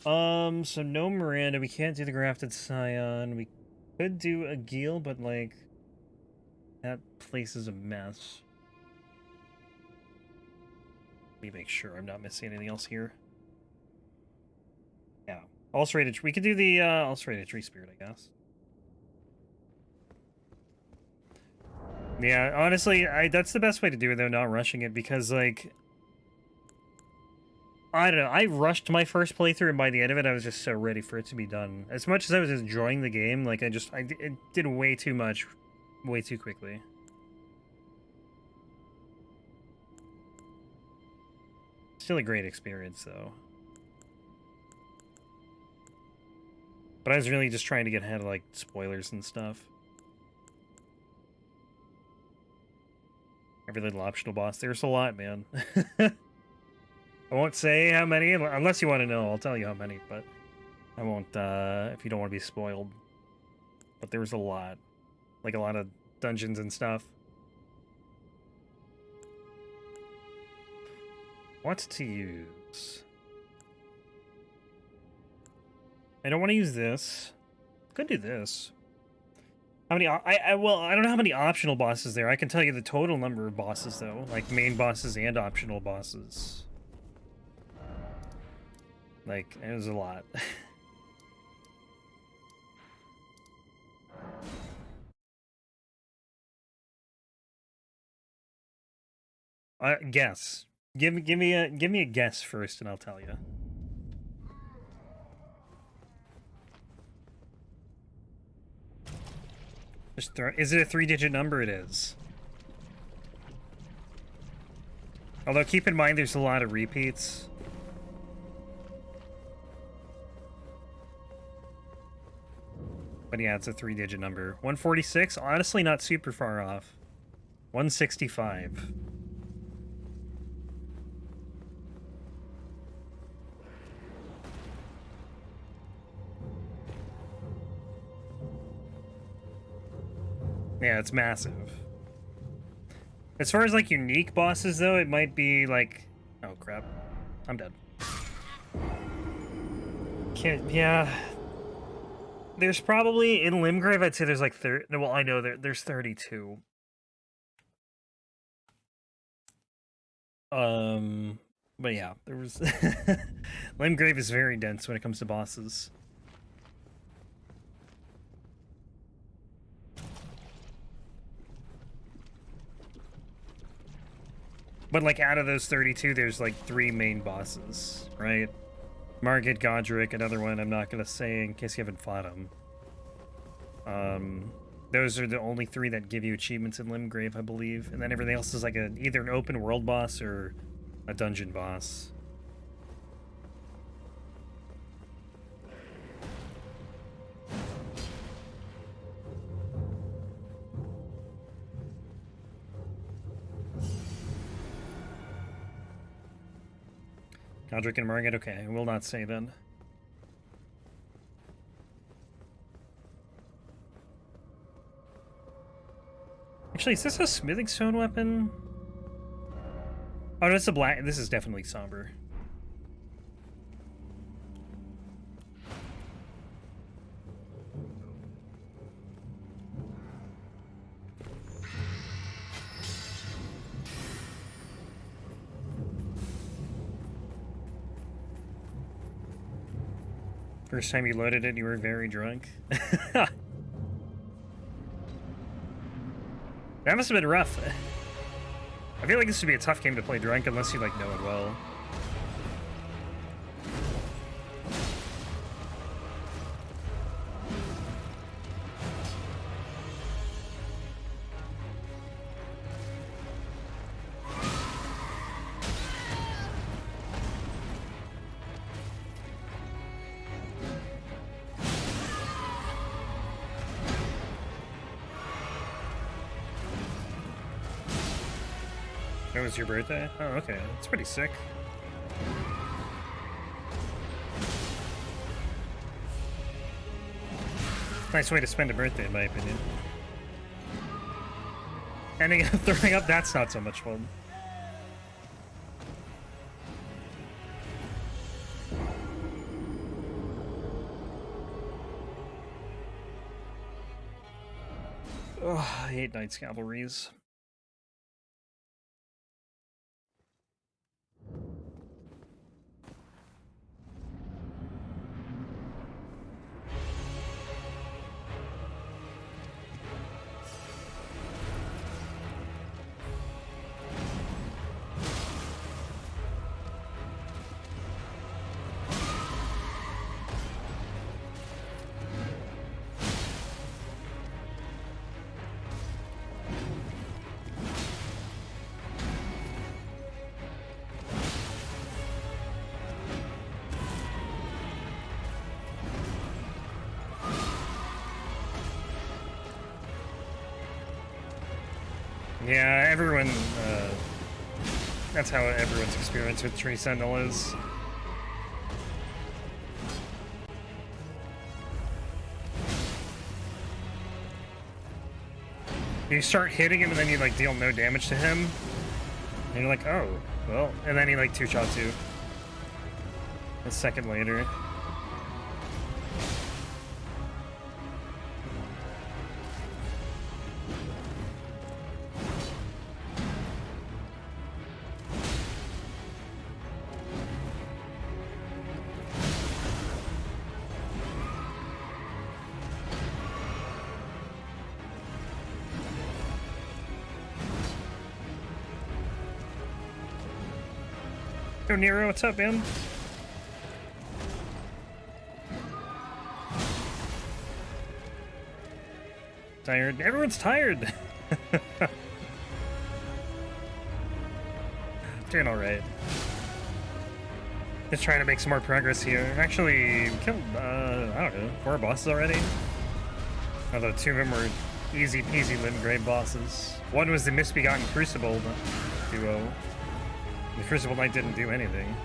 So no Miranda, we can't do the Grafted Scion. We could do a Gil, but like that place is a mess. Let me make sure I'm not missing anything else here. Yeah. Ulcerated. We could do the Ulcerated Tree Spirit, I guess. Yeah, honestly, that's the best way to do it though, not rushing it, because like I don't know, I rushed my first playthrough and by the end of it I was just so ready for it to be done. As much as I was enjoying the game, like it did way too much way too quickly. Still a great experience though. But I was really just trying to get ahead of like spoilers and stuff. Every little optional boss. There's a lot, man. I won't say how many, unless you want to know, I'll tell you how many, but I won't, if you don't want to be spoiled. But there was a lot. Like, a lot of dungeons and stuff. What to use? I don't want to use this. Could do this. How many, well, I don't know how many optional bosses there. I can tell you the total number of bosses, though. Like, main bosses and optional bosses. Like, it was a lot. Guess. Give me a guess first, and I'll tell you. Just is it a 3-digit number? It is. Although keep in mind, there's a lot of repeats. But yeah, it's a 3-digit number. 146. Honestly, not super far off. 165. Yeah, it's massive. As far as, like, unique bosses, though, it might be, like... Oh, crap. I'm dead. Yeah. There's probably... In Limgrave, I'd say there's, like, 30... Well, I know there's 32. But yeah, there was... Limgrave is very dense when it comes to bosses. But, like, out of those 32, there's, like, 3 main bosses, right? Margit, Godric, another one I'm not gonna say in case you haven't fought them. Those are the only 3 that give you achievements in Limgrave, I believe. And then everything else is, like, either an open world boss or a dungeon boss. Godric and Margit, okay, I will not say then. Actually, is this a smithing stone weapon? Oh, no, it's a black. This is definitely somber. First time you loaded it, you were very drunk. That must have been rough. I feel like this would be a tough game to play drunk unless you, like, know it well. It was your birthday? Oh, okay. That's pretty sick. Nice way to spend a birthday, in my opinion. Ending up throwing up, that's not so much fun. Ugh, I hate Knights Cavalries. Yeah, everyone, that's how everyone's experience with Tree Sentinel is. You start hitting him and then you like deal no damage to him. And you're like, oh, well, and then he like two-shots you. A second later. Yo, Nero, what's up, man? Tired? Everyone's tired! Doing alright. Just trying to make some more progress here. Actually, we killed, I don't know, 4 bosses already? Although 2 of them were easy peasy Limgrave bosses. One was the Misbegotten Crucible duo. The Crucible Knight didn't do anything.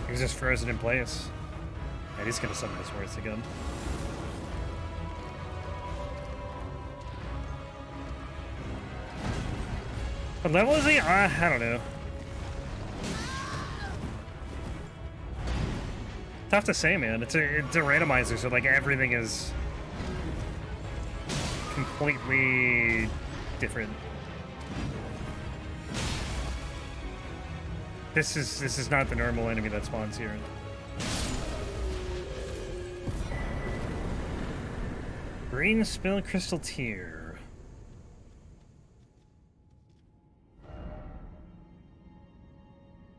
He was just frozen in place. And he's gonna summon his words again. What level is he? I don't know. Tough to say, man. It's a randomizer, so like everything is completely different. This is not the normal enemy that spawns here. Green Spell Crystal Tear.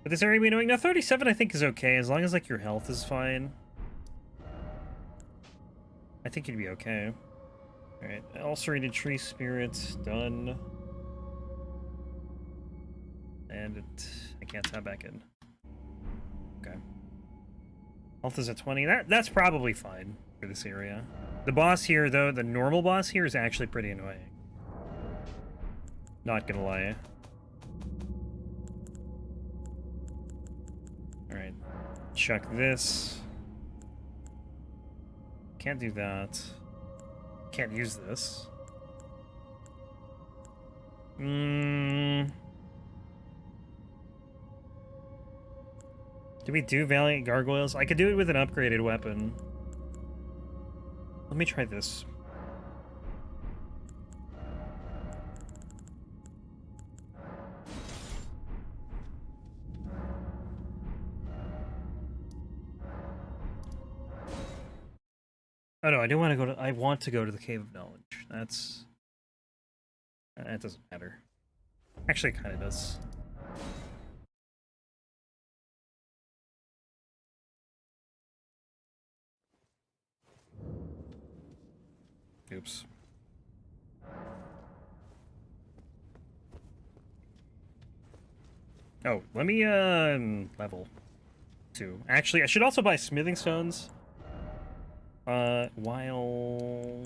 But this area we knowing now 37 I think is okay as long as like your health is fine. I think you'd be okay. Alright, ulcerated tree spirit done. And I can't tap back in. Okay. Health is at 20. That's probably fine for this area. The boss here, though, the normal boss here is actually pretty annoying. Not gonna lie. Alright. Chuck this. Can't do that. Can't use this. Do we do Valiant Gargoyles? I could do it with an upgraded weapon. Let me try this. Oh no, I do want to go to. I want to go to the Cave of Knowledge. That doesn't matter. Actually, it kind of does. Oops. Oh, let me level 2. Actually, I should also buy smithing stones. While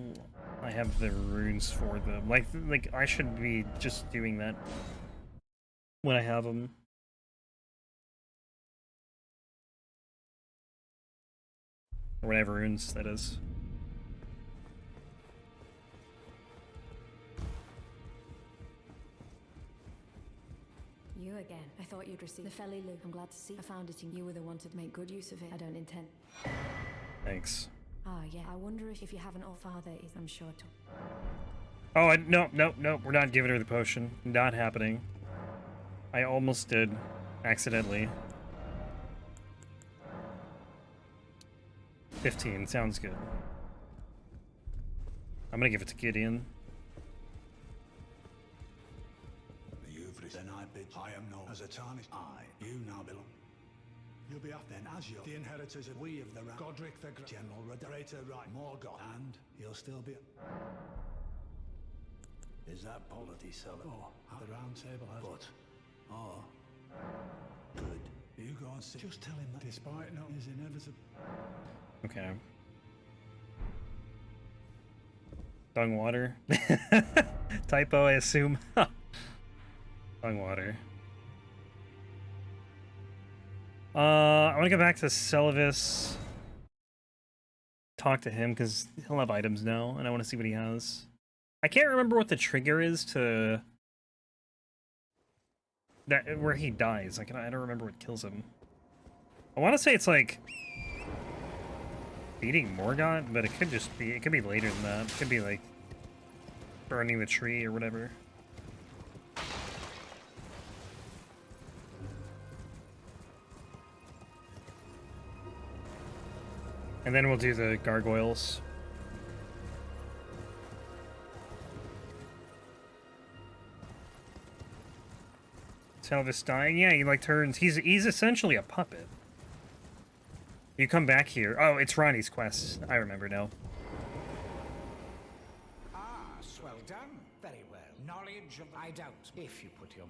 I have the runes for them. Like I should be just doing that when I have them. Or whatever runes that is. You again. I thought you'd receive the Felly-Lu. I'm glad to see I found it in you were the one to make good use of it. I don't intend. Thanks. Ah, yeah. I wonder if you have an old father is, I'm sure to. Oh, no, no, no. We're not giving her the potion. Not happening. I almost did. Accidentally. 15. Sounds good. I'm gonna give it to Gideon. Then I bid I am known as a tarnished. You now belong. You'll be off then as you're the inheritors of we of the realm. Godric the General Rederator right Morgoth. And you'll still be Is that polity seller? Oh, the round table has good. You go and sit. Just tell him that despite no is inevitable. Okay. Dung water. Typo, I assume. Dung water. I want to go back to Celavis. Talk to him because he'll have items now, and I want to see what he has. I can't remember what the trigger is to that where he dies. Like I don't remember what kills him. I want to say it's like beating Morgoth, but it could just be. It could be later than that. It could be like burning the tree or whatever. And then we'll do the gargoyles. Telvis dying? Yeah, he like turns. He's essentially a puppet. You come back here. Oh, it's Ronnie's quest. I remember now. Ah, well done. Very well. Knowledge of I doubt, if you put your...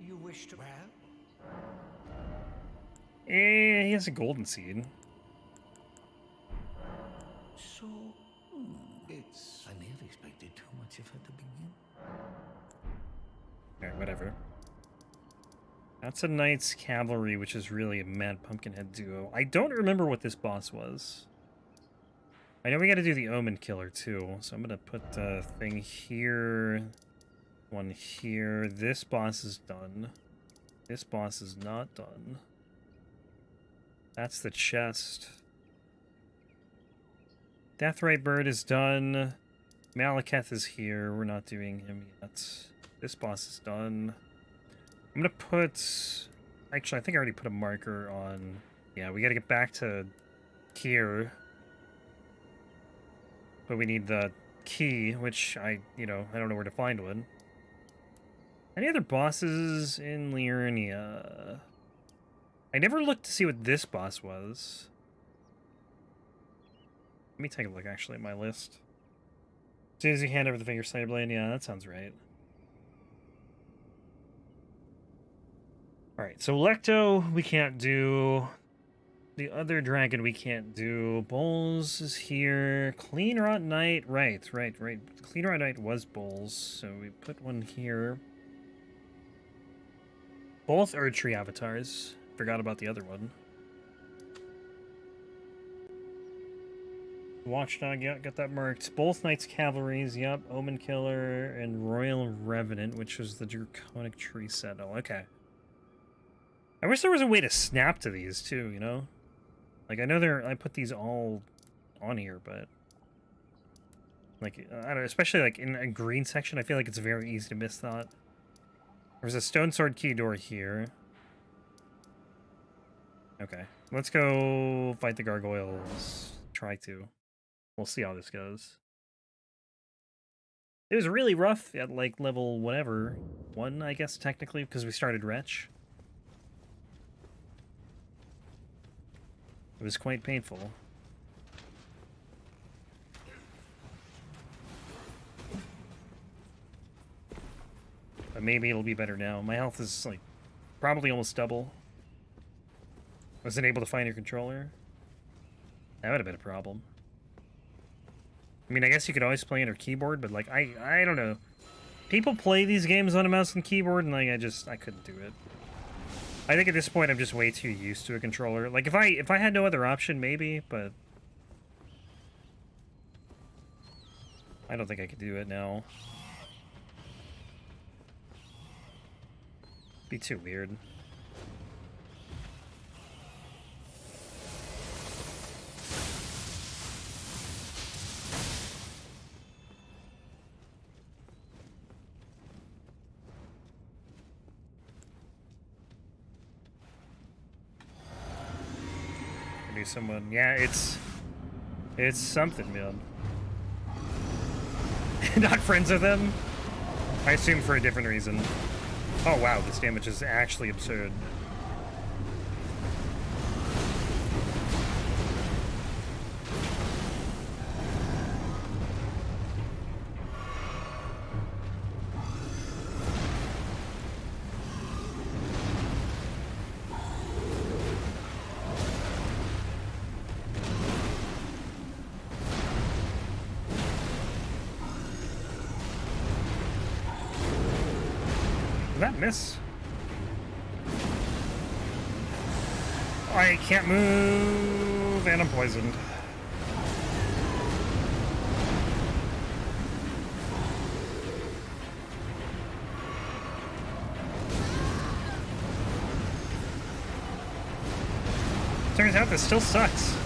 You wish to... Well? He has a golden seed. So... It's... I may have expected too much of her to begin. Alright, whatever. That's a Knight's Cavalry, which is really a Mad Pumpkinhead duo. I don't remember what this boss was. I know we gotta do the Omen Killer, too. So I'm gonna put a thing here. One here. This boss is done. This boss is not done. That's the chest. Deathrite Bird is done. Malekith is here. We're not doing him yet. This boss is done. I'm gonna put... Actually, I think I already put a marker on... Yeah, we gotta get back to here. But we need the key, which I don't know where to find one. Any other bosses in Liurnia? I never looked to see what this boss was. Let me take a look, actually, at my list. As soon as you hand over the Finger Slayer Blade, yeah, that sounds right. Alright, so Lecto we can't do. The other dragon we can't do. Bowls is here. Clean Rot Knight, right. Clean Rot Knight was Bowls, so we put one here. Both Erdtree avatars. Forgot about the other one. Watchdog, yeah, got that marked. Both Knights Cavalries, yep. Omen Killer and Royal Revenant, which was the Draconic Tree Sentinel. Okay. I wish there was a way to snap to these too, you know? Like, I know I put these all on here, but... Like, I don't know, especially like in a green section, I feel like it's very easy to miss that. There's a Stone Sword key door here. Okay. Let's go fight the gargoyles. Try to. We'll see how this goes. It was really rough at, like, level whatever. 1, I guess, technically, because we started Wretch. It was quite painful. But maybe it'll be better now. My health is, like, probably almost double. Wasn't able to find your controller. That would have been a problem. I mean, I guess you could always play on your keyboard, but, like, I don't know. People play these games on a mouse and keyboard, and, like, I couldn't do it. I think at this point I'm just way too used to a controller. Like, if I had no other option, maybe, but... I don't think I could do it now. Be too weird. be someone. Yeah, it's something, man. Not friends with them? I assume for a different reason. Oh wow, this damage is actually absurd. Did that miss? I can't move, and I'm poisoned. Turns out this still sucks.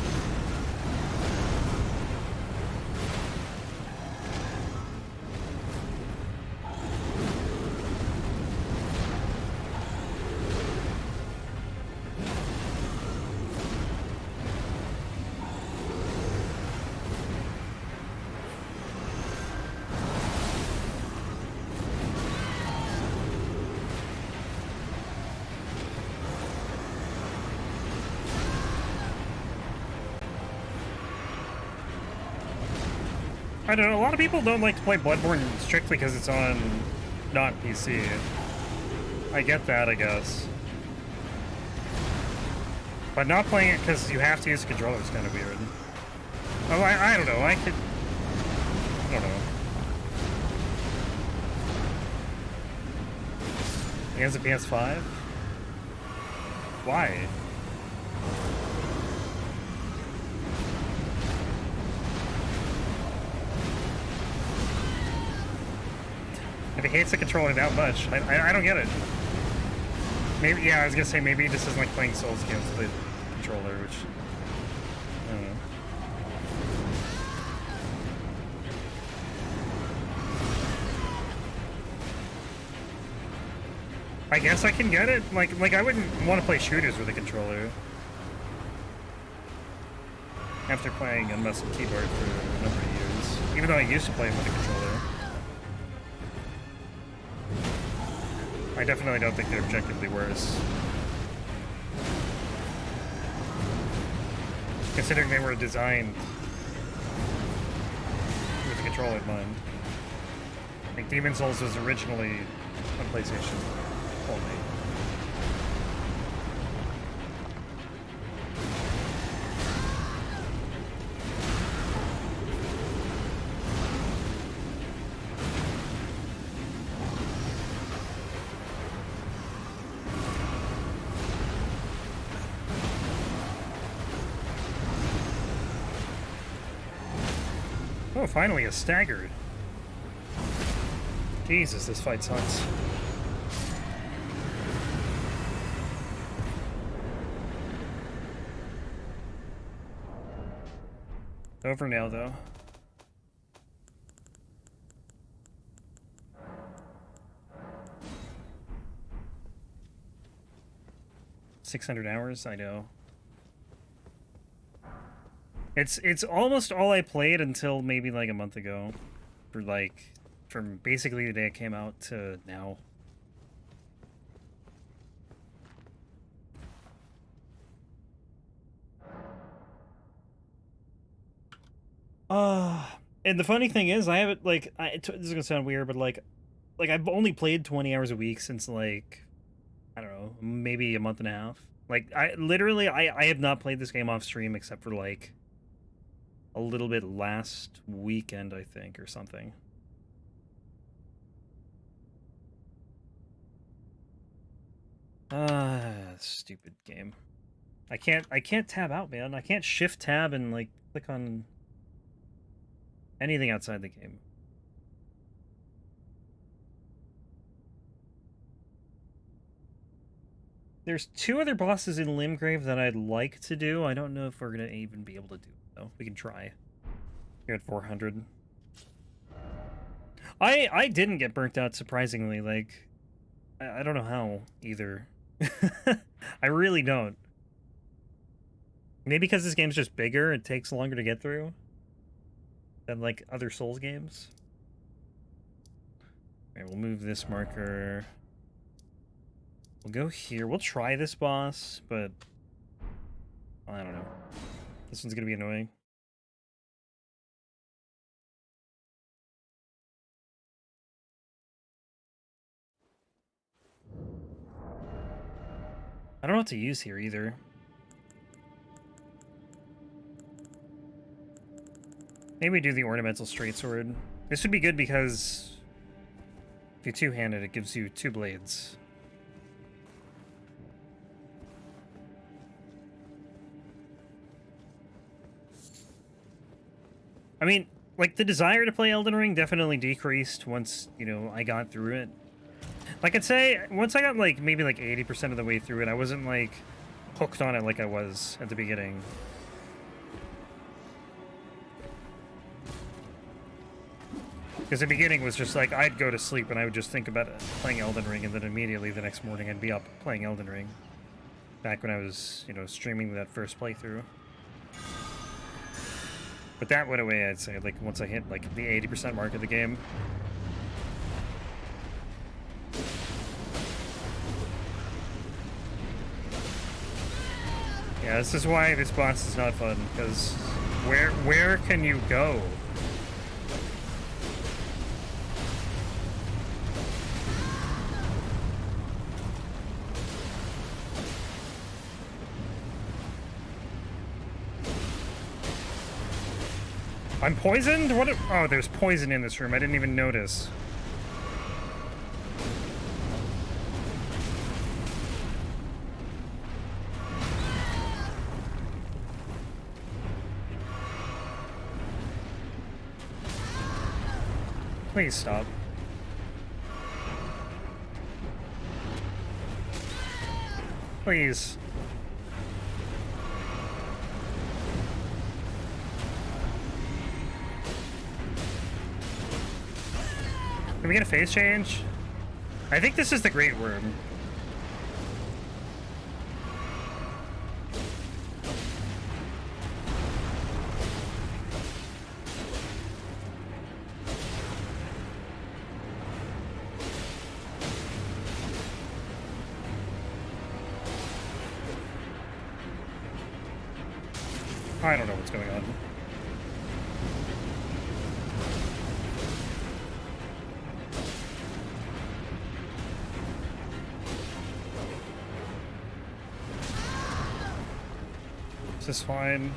I don't know, a lot of people don't like to play Bloodborne strictly because it's on not PC. I get that, I guess. But not playing it because you have to use a controller is kind of weird. Oh, I don't know, I don't know. He has a PS5? Why? If he hates the controller that much, I don't get it. Maybe, yeah, I was gonna say maybe this isn't like playing Souls games with the controller, which I don't know. I guess I can get it. Like I wouldn't want to play shooters with a controller after playing a mouse and keyboard for a number of years. Even though I used to play with a controller. I definitely don't think they're objectively worse. Considering they were designed with the controller in mind. I think Demon's Souls was originally on PlayStation only. Oh, finally a staggered. Jesus, this fight sucks. Over now, though. $600 I know. It's almost all I played until maybe like a month ago. From basically the day it came out to now. And the funny thing is, I haven't this is gonna sound weird, but like I've only played 20 hours a week since like, I don't know, maybe a month and a half. Like I have not played this game off stream except for like a little bit last weekend, I think, or something. Stupid game. I can't tab out, man. I can't shift tab and like click on anything outside the game. There's 2 other bosses in Limgrave that I'd like to do. I don't know if we're gonna even be able to do it, though. We can try. You're at 400. I didn't get burnt out, surprisingly. Like, I don't know how, either. I really don't. Maybe because this game's just bigger, it takes longer to get through than like other Souls games. Alright, we'll move this marker. We'll go here. We'll try this boss, but I don't know. This one's gonna be annoying. I don't know what to use here either. Maybe we do the ornamental straight sword. This would be good because if you two-handed, it gives you 2 blades. I mean, like, the desire to play Elden Ring definitely decreased once, you know, I got through it. Like, I'd say, once I got, like, maybe, like, 80% of the way through it, I wasn't, like, hooked on it like I was at the beginning. Because the beginning was just like, I'd go to sleep and I would just think about playing Elden Ring, and then immediately the next morning I'd be up playing Elden Ring. Back when I was, you know, streaming that first playthrough. But that went away, I'd say, like, once I hit, like, the 80% mark of the game. Yeah, this is why this boss is not fun, because where can you go? I'm poisoned? What? Oh, there's poison in this room. I didn't even notice. Please stop. Please. Can we get a phase change? I think this is the Great Worm. I don't know what's going on. This is fine.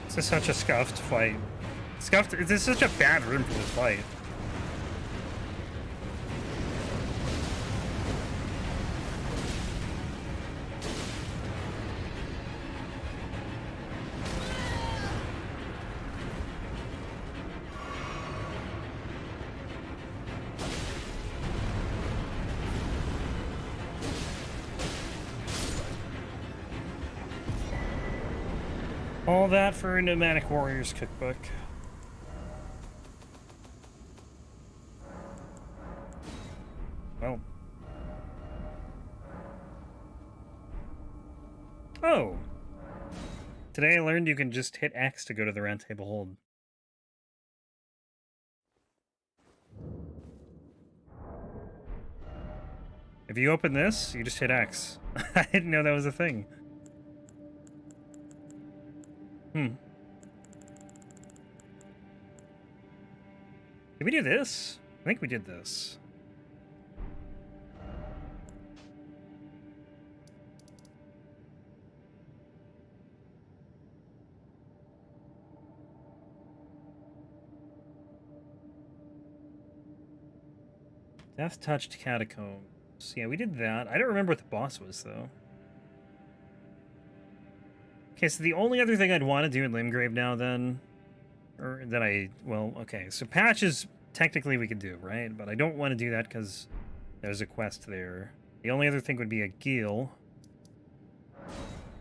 This is such a scuffed fight. This is such a bad room for this fight. All that for a Nomadic Warriors cookbook. Well. Oh! Today I learned you can just hit X to go to the Round Table Hold. If you open this, you just hit X. I didn't know that was a thing. Did we do this? I think we did this. Death-touched catacombs. Yeah, we did that. I don't remember what the boss was, though. Okay, so the only other thing I'd want to do in Limgrave now, then... Or that I... Well, okay. So patches, technically we could do, right? But I don't want to do that because there's a quest there. The only other thing would be a Gil.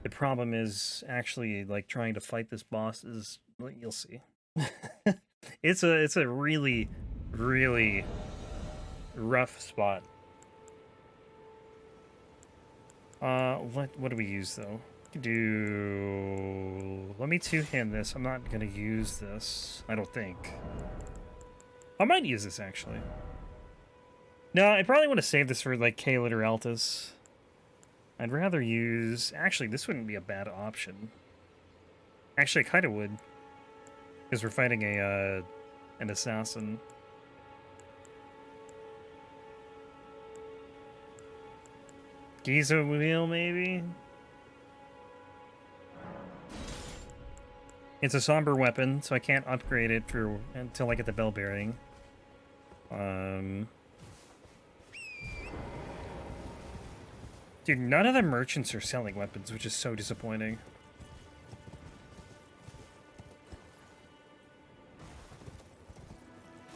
The problem is actually, like, trying to fight this boss is... Well, you'll see. It's a really, really rough spot. What do we use though? Let me two-hand this. I'm not gonna use this. I don't think. I might use this actually. No, I probably want to save this for like Caelid or Altus. I'd rather use. Actually, this wouldn't be a bad option. Actually, I kind of would, because we're fighting an assassin. Giza wheel, maybe? It's a somber weapon, so I can't upgrade it until I get the bell bearing. Dude, none of the merchants are selling weapons, which is so disappointing.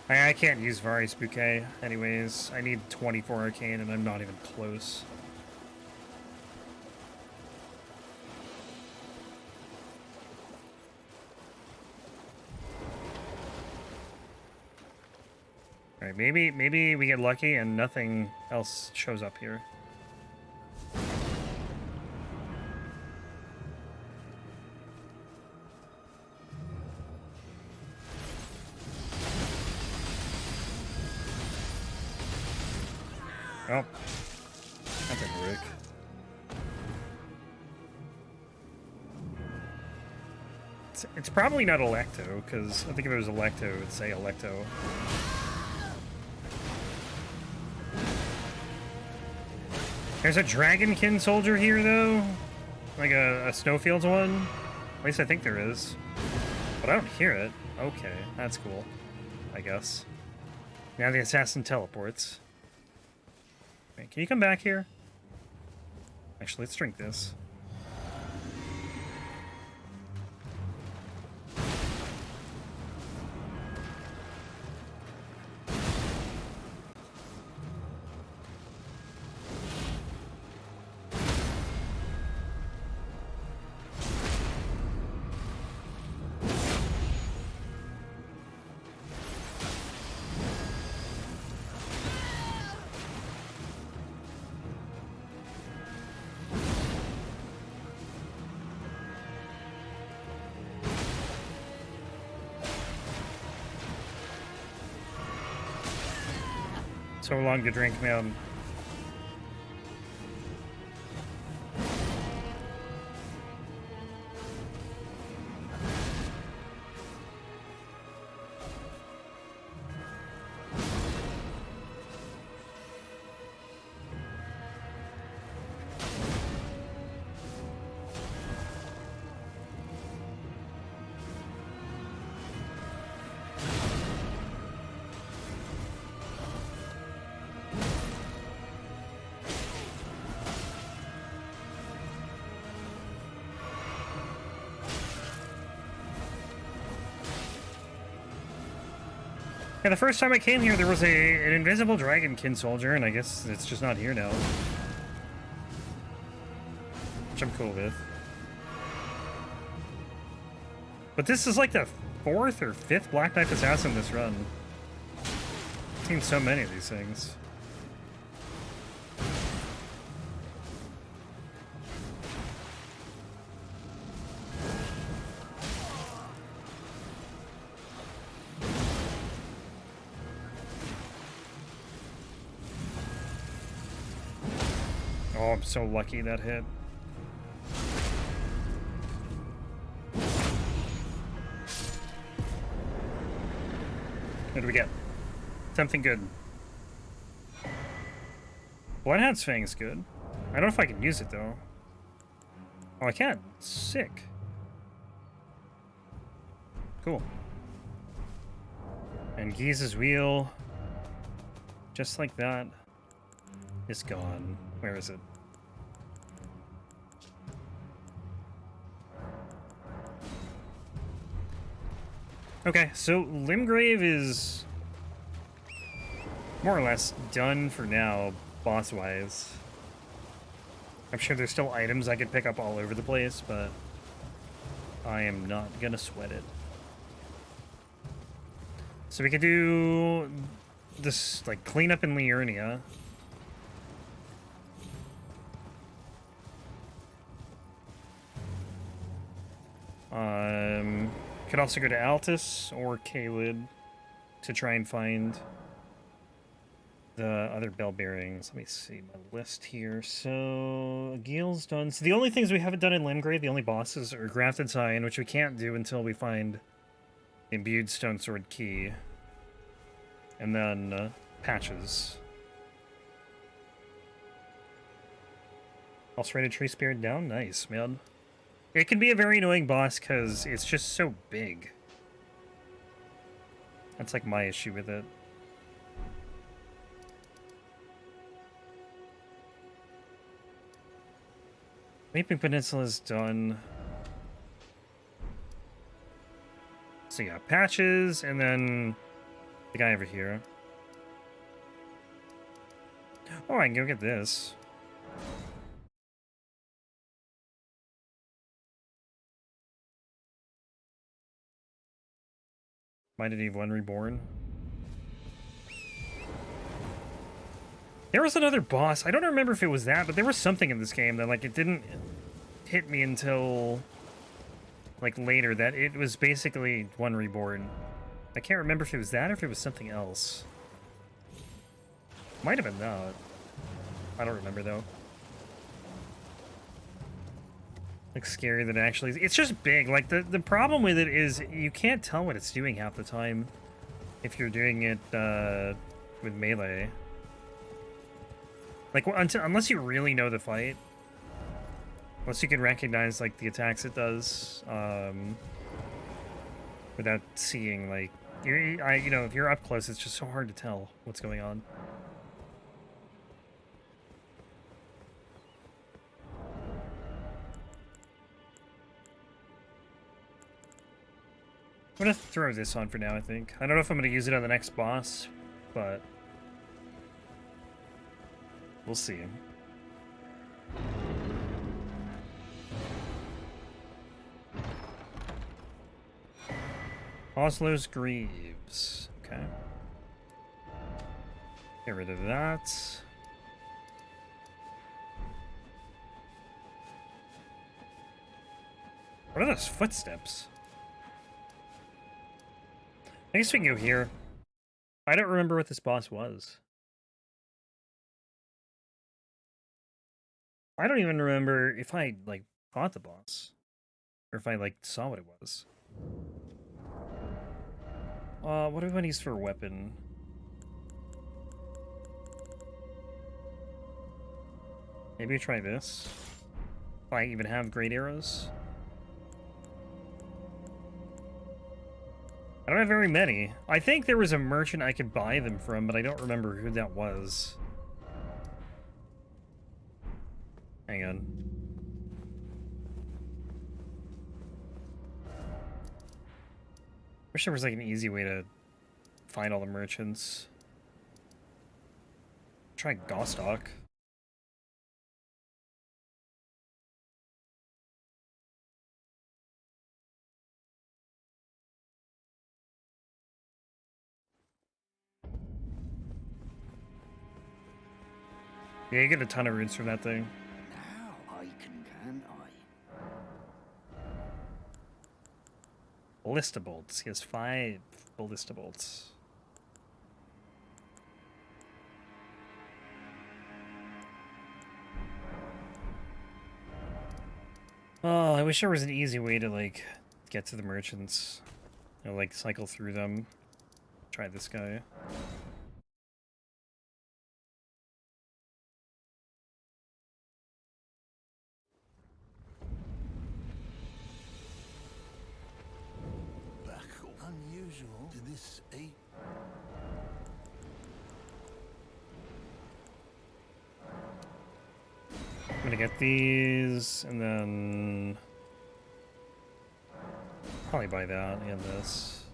I can't use Vari's Bouquet anyways. I need 24 arcane and I'm not even close. Alright, maybe we get lucky and nothing else shows up here. Oh, that didn't work. It's probably not Electo, because I think if it was Electo, it would say Electo. There's a Dragonkin soldier here, though? Like a Snowfields one? At least I think there is. But I don't hear it. Okay, that's cool. I guess. Now the assassin teleports. Wait, can you come back here? Actually, let's drink this. So long to drink, man. Yeah, the first time I came here, there was an invisible Dragonkin soldier, and I guess it's just not here now. Which I'm cool with. But this is like the 4th or 5th Black Knife Assassin this run. I've seen so many of these things. Oh, I'm so lucky that hit. What do we get? Something good. Bloodhound's Fang's good. I don't know if I can use it, though. Oh, I can. Sick. Cool. And Giza's wheel, just like that, is gone. Where is it? Okay, so Limgrave is more or less done for now, boss-wise. I'm sure there's still items I could pick up all over the place, but I am not gonna sweat it. So we could do this like cleanup in Liurnia. Could also go to Altus or Caelid to try and find the other bell bearings. Let me see my list here. So Gil's done. So the only things we haven't done in Limgrave, the only bosses, are Grafted Scion, which we can't do until we find the Imbued Stone Sword key, and then Patches. Ulcerated Tree Spirit down. Nice, man. It can be a very annoying boss because it's just so big. That's like my issue with it. Weeping Peninsula's done. So yeah, Patches, and then the guy over here. Oh, I can go get this. Mighty Eve 1 Reborn. There was another boss. I don't remember if it was that, but there was something in this game that, like, it didn't hit me until, like, later, that it was basically 1 Reborn. I can't remember if it was that or if it was something else. Might have been that. I don't remember, though. Like, scary that it actually... It's just big. Like, the problem with it is you can't tell what it's doing half the time if you're doing it with melee. Like, unless you really know the fight. Unless you can recognize, like, the attacks it does. Without seeing, like... you know, if you're up close, it's just so hard to tell what's going on. I'm gonna throw this on for now, I think. I don't know if I'm gonna use it on the next boss, but we'll see. Oslo's Greaves. Okay. Get rid of that. What are those footsteps? I guess we can go here. I don't remember what this boss was. I don't even remember if I, like, fought the boss. Or if I, like, saw what it was. What do we want to use for a weapon? Maybe try this. If I even have great arrows. I don't have very many. I think there was a merchant I could buy them from, but I don't remember who that was. Hang on. Wish there was like an easy way to find all the merchants. Try Gostock. Yeah, you get a ton of roots from that thing. Now I can't I? Ballista bolts. He has 5 ballista bolts. Oh, I wish there was an easy way to, like, get to the merchants. You know, like, cycle through them. Try this guy. Unusual to this eight. I'm gonna get these, and then probably buy that and this.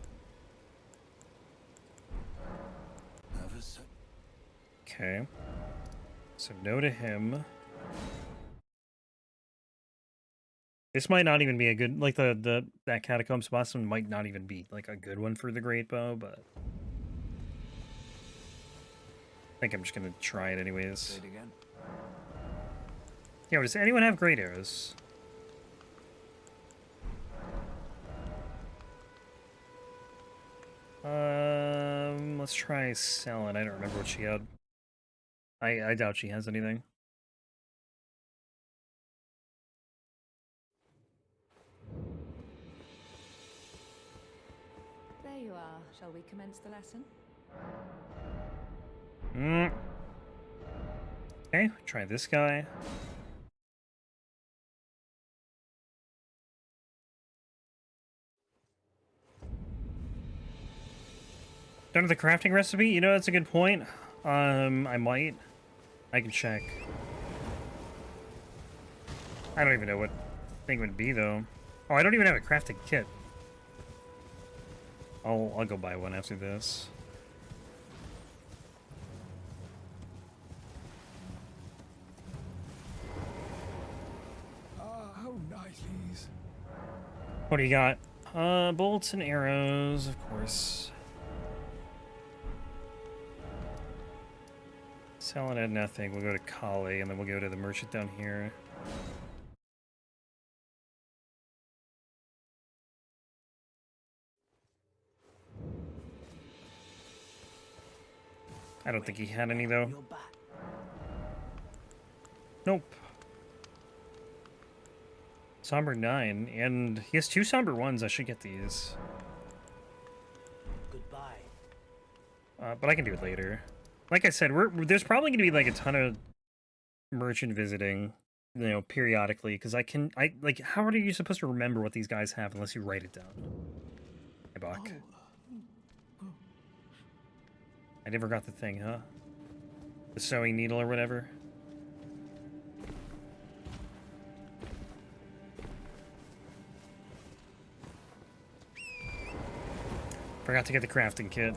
Okay. So no to him. This might not even be a good, like that Catacombs boss one might not even be like a good one for the Great Bow, but think I'm just gonna try it anyways. Say it again. Yeah, does anyone have great arrows? Let's try Selen. I don't remember what she had. I doubt she has anything. There you are. Shall we commence the lesson? Okay, try this guy. Done with the crafting recipe? You know, that's a good point. I might. I can check. I don't even know what thing would be, though. Oh, I don't even have a crafting kit. I'll go buy one after this. How nice these. What do you got? Bolts and arrows, of course. Selen had nothing. We'll go to Kali, and then we'll go to the merchant down here. I don't think he had any, though. Nope. Somber 9, and he has 2 Somber 1s. I should get these. Goodbye. But I can do it later. Like I said, there's probably going to be like a ton of merchant visiting, you know, periodically, because like, how are you supposed to remember what these guys have unless you write it down? Hey, Bach. I never got the thing, huh? The sewing needle or whatever. Forgot to get the crafting kit.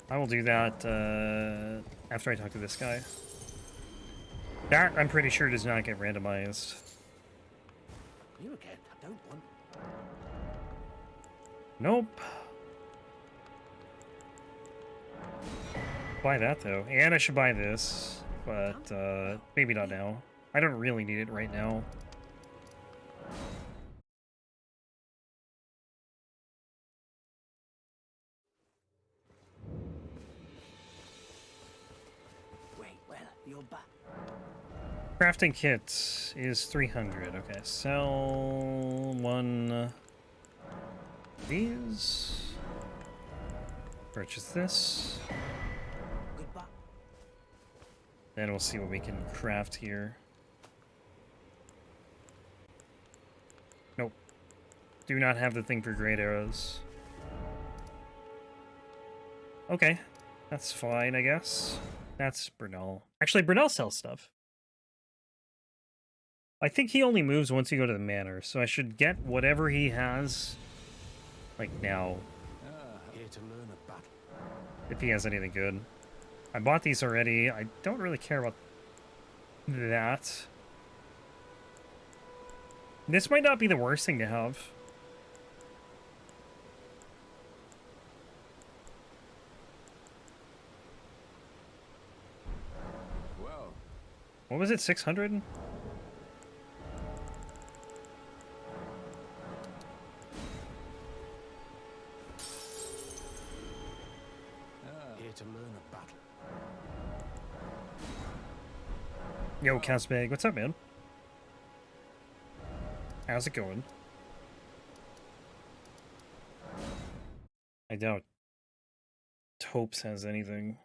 I will do that after I talk to this guy. That, I'm pretty sure, does not get randomized. You again. I don't want. Nope. Buy that, though. And I should buy this. But, maybe not now. I don't really need it right now. Wait, well, you're back. Crafting kit is 300. Okay, sell one of these. Purchase this. Goodbye. Then we'll see what we can craft here. Nope. Do not have the thing for great arrows. Okay. That's fine, I guess. That's Bernal. Actually, Bernal sells stuff. I think he only moves once you go to the manor, so I should get whatever he has, like, now. Here to learn a battle. If he has anything good. I bought these already. I don't really care about that. This might not be the worst thing to have. Well, What was it, 600? Here to learn a battle. Yo, Casbag, what's up, man? How's it going? I doubt Topes has anything.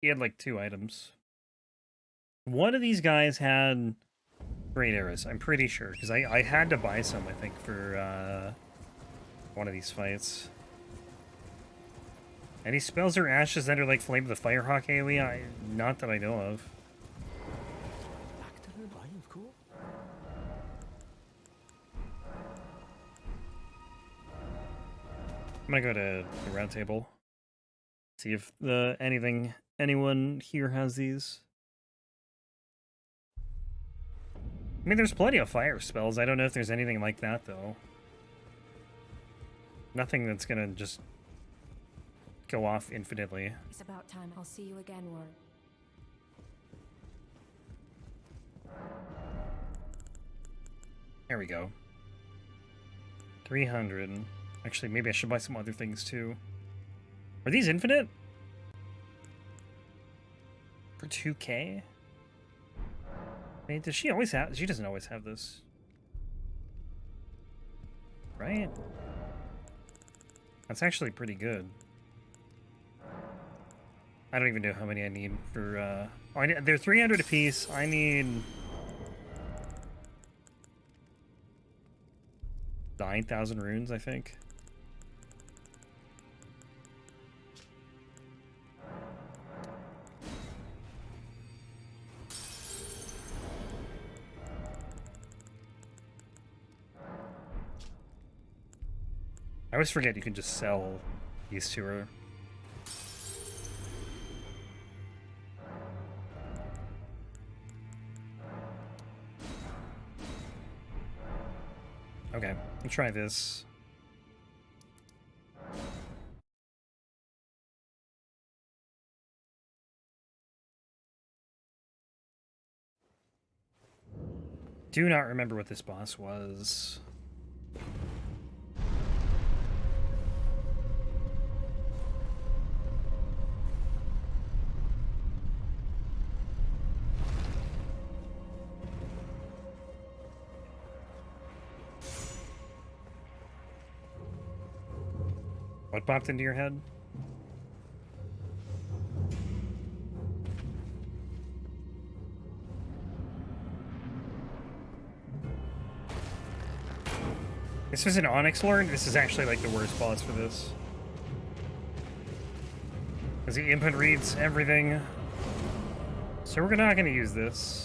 He had like 2 items. One of these guys had great arrows, I'm pretty sure, because I had to buy some, I think, for one of these fights. Any spells or ashes that are like Flame of the Firehawk AoE? Not that I know of. Back to her line of course. I'm gonna go to the round table. See if anyone here has these. I mean, there's plenty of fire spells. I don't know if there's anything like that, though. Nothing that's gonna just go off infinitely. It's about time. I'll see you again, Ward. There we go. 300. Actually, maybe I should buy some other things too. Are these infinite? For 2K? I mean, does she always have... She doesn't always have this. Right? That's actually pretty good. I don't even know how many I need for, Oh, they're 300 apiece. I need... 9,000 runes, I think. I always forget you can just sell these to her. Okay, let's try this. Do not remember what this boss was. What popped into your head? This was an Onyx Lord? This is actually like the worst boss for this. Because the input reads everything. So we're not going to use this.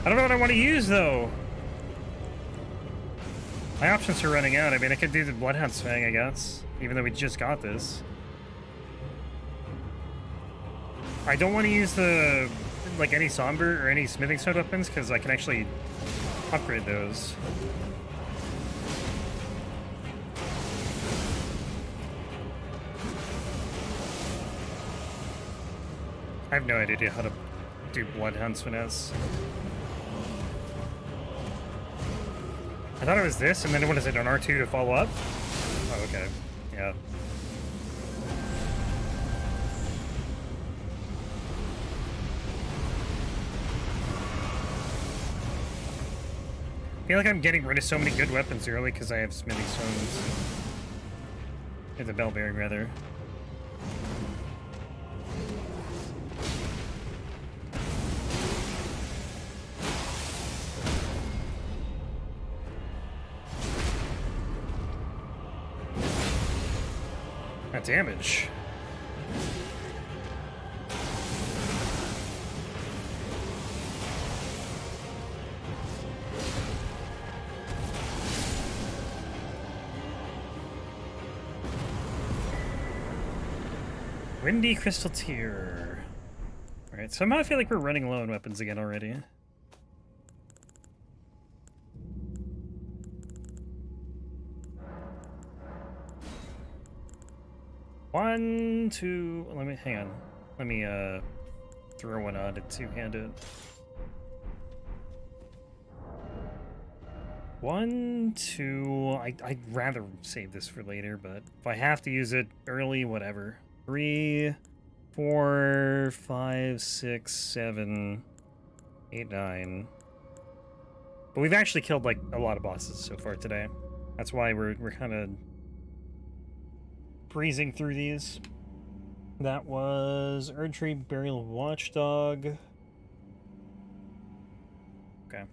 I don't know what I want to use, though. My options are running out. I mean, I could do the Bloodhound's Fang, I guess. Even though we just got this. I don't want to use the... like, any Somber or any Smithing Stone weapons, because I can actually upgrade those. I have no idea how to do Bloodhound's Finesse. I thought it was this, and then what is it, an R2 to follow up? Oh, okay. Yeah. I feel like I'm getting rid of so many good weapons early because I have Smithing Stones. Or the Bell Bearing, rather. That damage. Windy Crystal Tear. Alright, somehow I feel like we're running low on weapons again already. One, two, let me, hang on. Let me, throw one on to two-handed. 1, 2, I'd rather save this for later, but if I have to use it early, whatever. 3, 4, 5, 6, 7, 8, 9. But we've actually killed, like, a lot of bosses so far today. That's why we're kind of breezing through these. That was Erdtree, Burial of Watchdog. Okay.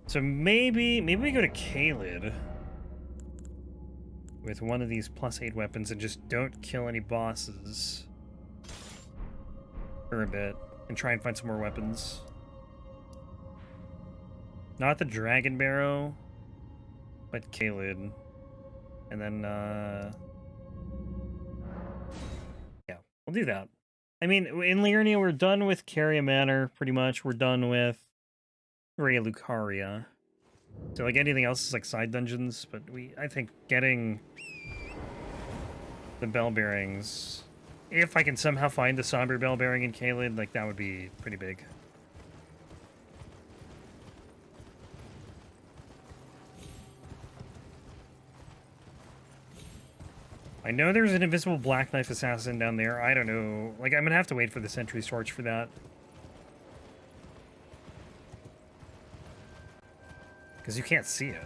So maybe we go to Caelid with one of these +8 weapons and just don't kill any bosses for a bit and try and find some more weapons. Not the Dragon Barrow, but Caelid. And then We'll do that. I mean, in Liurnia, we're done with Caria Manor, pretty much. We're done with Rea Lucaria. So, like, anything else is, like, side dungeons, but I think getting the Bell Bearings, if I can somehow find the Somber Bell Bearing in Caelid, like, that would be pretty big. I know there's an invisible Black Knife Assassin down there. I don't know. Like, I'm gonna have to wait for the Sentry's Torch for that. Because you can't see it.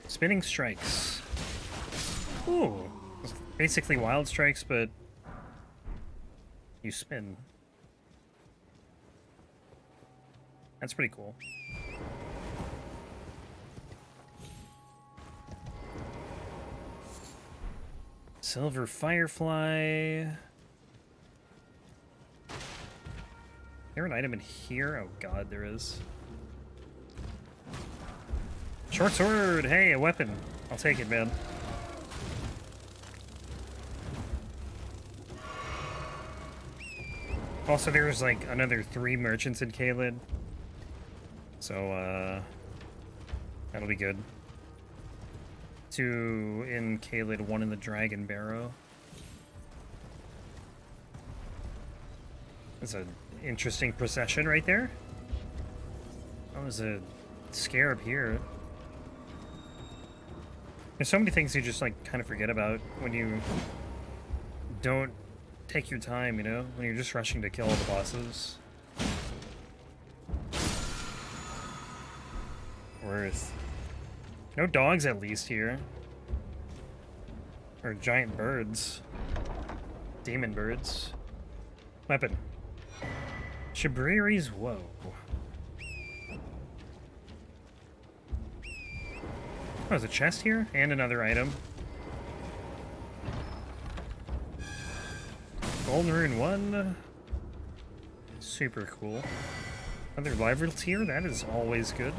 Spinning Strikes. Ooh. It's basically Wild Strikes, but you spin. That's pretty cool. Silver Firefly. Is there an item in here? Oh god, there is. Short sword! Hey, a weapon. I'll take it, man. Also, there's like another 3 merchants in Caelid. So, that'll be good. 2 in Caelid, 1 in the Dragon Barrow. That's an interesting procession right there. Oh, there's a scarab here. There's so many things you just, like, kind of forget about when you don't take your time, you know? When you're just rushing to kill all the bosses. Worth. No dogs, at least, here. Or giant birds. Demon birds. Weapon. Shabriri's Woe. Oh, there's a chest here? And another item. Golden Rune 1. Super cool. Another live tier? That is always good.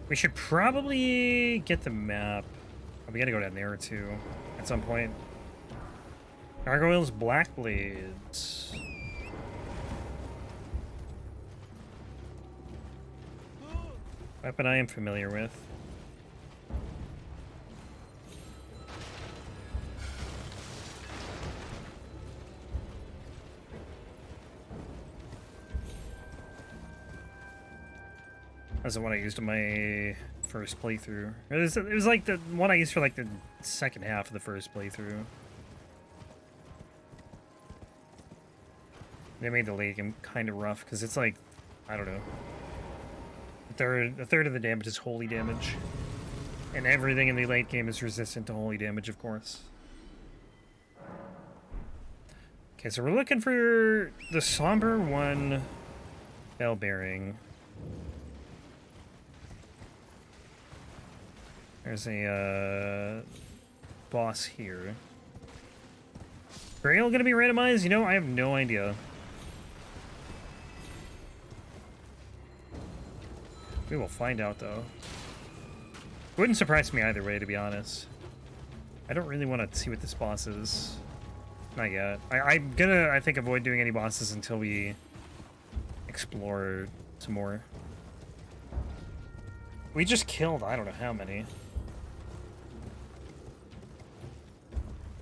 We should probably get the map. Oh, we gotta go down there too at some point. Gargoyle's Blackblades. Weapon I am familiar with. That's the one I used in my first playthrough. It was like the one I used for like the second half of the first playthrough. They made the late game kind of rough because it's like, I don't know. A third of the damage is holy damage. And everything in the late game is resistant to holy damage, of course. Okay, so we're looking for the Somber 1 Bell Bearing. There's a boss here. Grail gonna be randomized? You know, I have no idea. We will find out, though. Wouldn't surprise me either way, to be honest. I don't really want to see what this boss is. Not yet. I'm gonna, I think, avoid doing any bosses until we explore some more. We just killed, I don't know how many.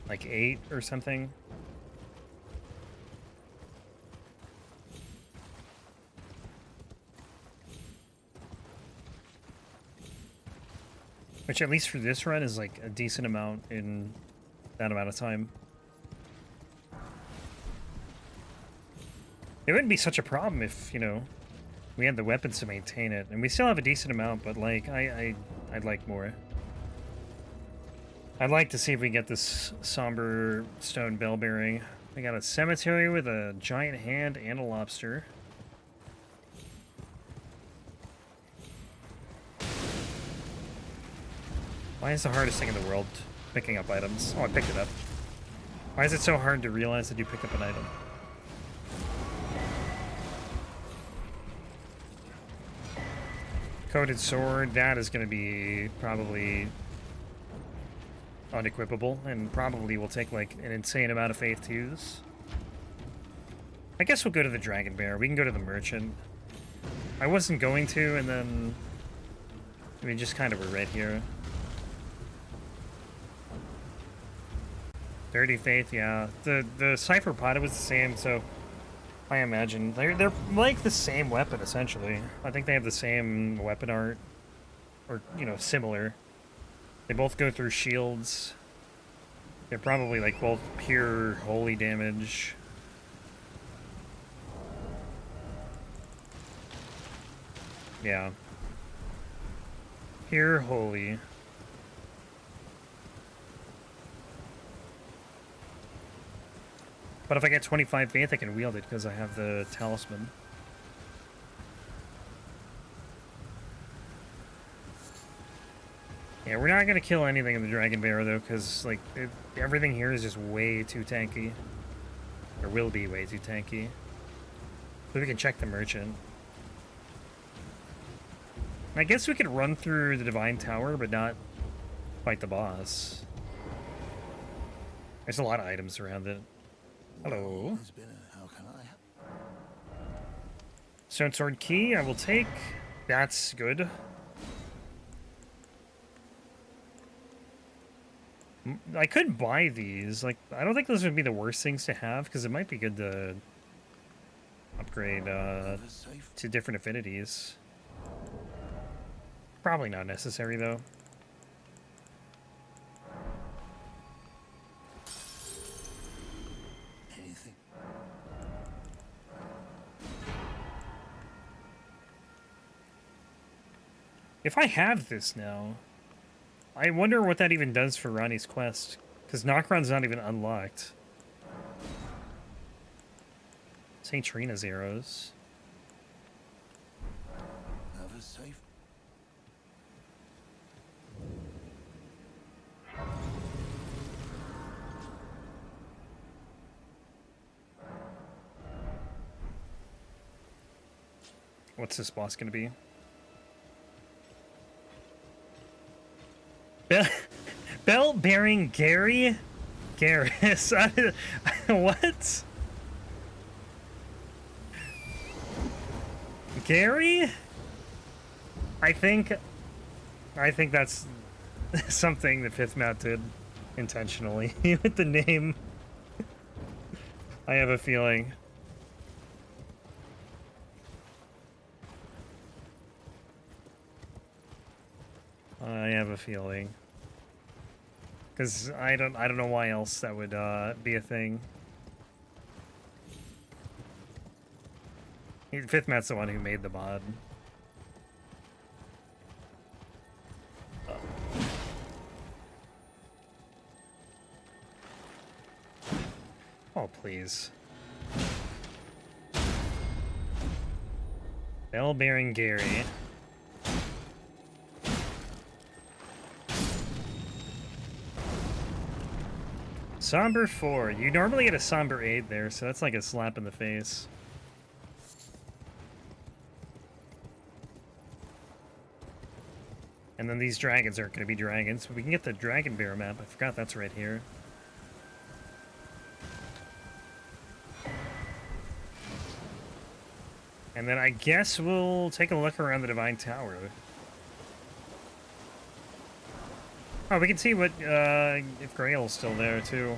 Like 8 or something. Which, at least for this run, is like a decent amount in that amount of time. It wouldn't be such a problem if, you know, we had the weapons to maintain it. And we still have a decent amount, but, like, I'd like more. I'd like to see if we get this somber stone bell bearing. We got a cemetery with a giant hand and a lobster. Why is the hardest thing in the world picking up items? Oh, I picked it up. Why is it so hard to realize that you picked up an item? Coated sword, that is going to be probably unequipable, and probably will take like an insane amount of faith to use. I guess we'll go to the Dragon Bear. We can go to the Merchant. I wasn't going to, and then we just kind of were right here. 30 faith, yeah. The Cypher Pot, it was the same, so I imagine they're like the same weapon essentially. I think they have the same weapon art, or you know, similar. They both go through shields. They're probably like both pure holy damage. Yeah. Pure holy. But if I get 25 faith, I can wield it because I have the talisman. Yeah, we're not going to kill anything in the Dragon Bear, though, because like everything here is just way too tanky. Or will be way too tanky. But we can check the Merchant. I guess we could run through the Divine Tower, but not fight the boss. There's a lot of items around it. Hello. How can I? Stone Sword Key, I will take. That's good. I could buy these. Like, I don't think those would be the worst things to have, because it might be good to upgrade to different affinities. Probably not necessary, though. Anything? If I have this now, I wonder what that even does for Ronnie's quest, because Nokron's not even unlocked. St. Trina's arrows. Never safe. What's this boss gonna be? Bell bearing Gary? Garrus? What? Gary? I think that's something that Fifth Mount did intentionally with the name. I have a feeling. I have a feeling. Because I don't know why else that would be a thing. Fifth Matt's the one who made the mod. Oh, please. Bell bearing Gary. Somber 4. You normally get a Somber 8 there, so that's like a slap in the face. And then these dragons aren't going to be dragons, but we can get the Dragon Bear map. I forgot that's right here. And then I guess we'll take a look around the Divine Tower. Oh, we can see what, if Grail's still there, too.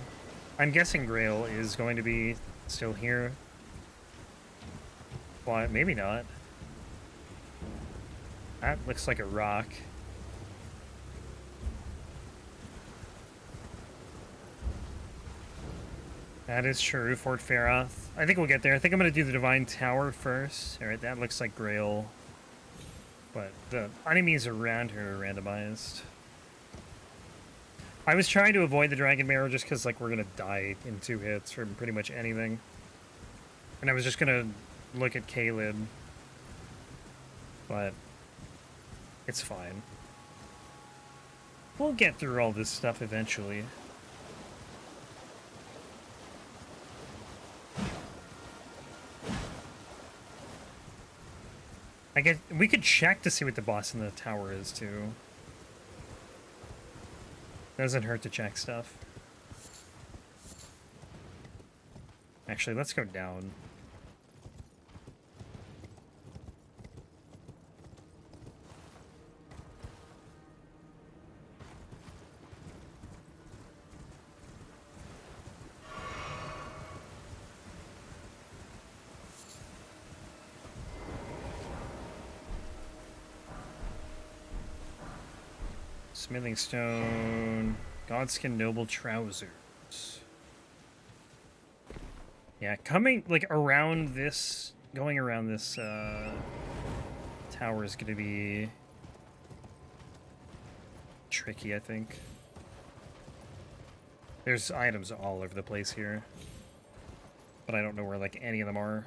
I'm guessing Grail is going to be still here. Why, maybe not. That looks like a rock. That is true, Fort Faroth. I think we'll get there. I think I'm going to do the Divine Tower first. Alright, that looks like Grail. But the enemies around her are randomized. I was trying to avoid the Dragon Marrow just because, like, we're going to die in 2 hits from pretty much anything. And I was just going to look at Caelid. But it's fine. We'll get through all this stuff eventually. I guess we could check to see what the boss in the tower is too. Doesn't hurt to check stuff. Actually, let's go down. Smithing stone, Godskin noble trousers. Yeah, coming like around this, going around this tower is gonna be tricky, I think. There's items all over the place here, but I don't know where like any of them are.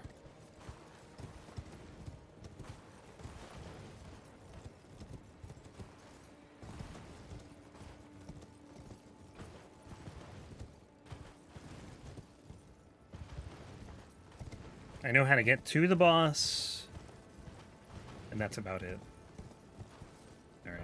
I know how to get to the boss, and that's about it. All right.